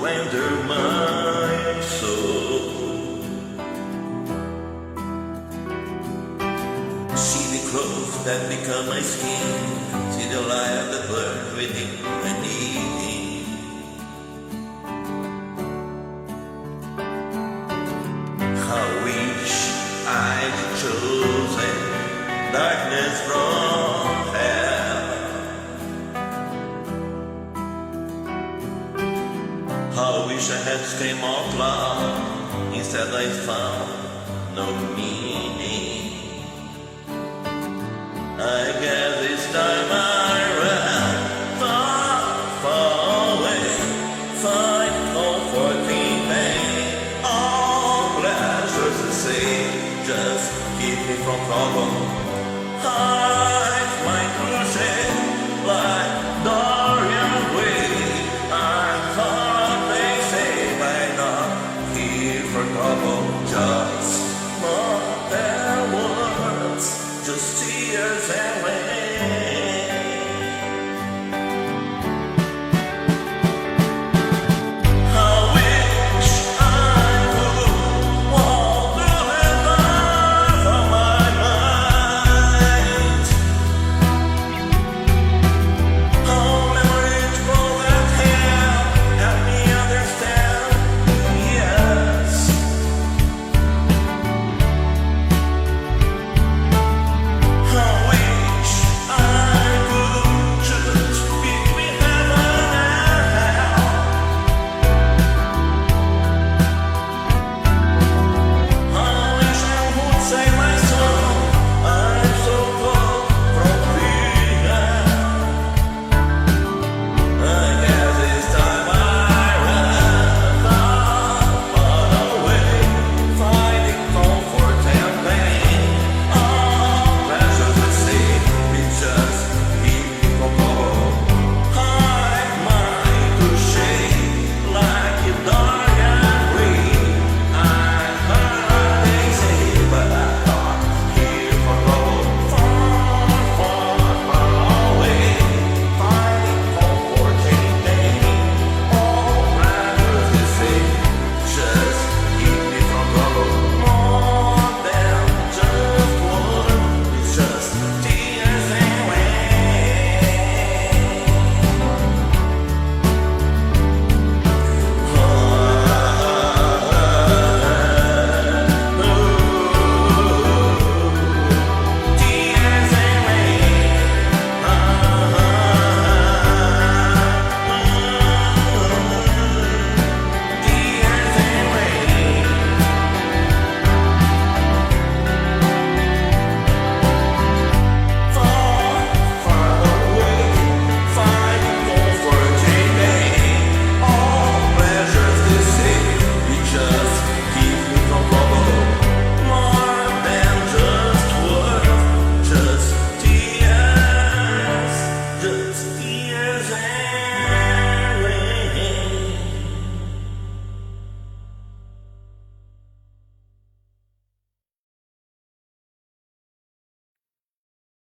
enter my soul. See the clothes that become my skin, see the light that burns within my need. How wish I'd chosen darkness from hell. How wish I had screamed out loud, instead I found no meaning. I guess this time I ran far, far away, find comfort in pain. All pleasures the same, just keep me from trouble. Hide my crusade like Dorian Gray. I thought they say by now here for trouble.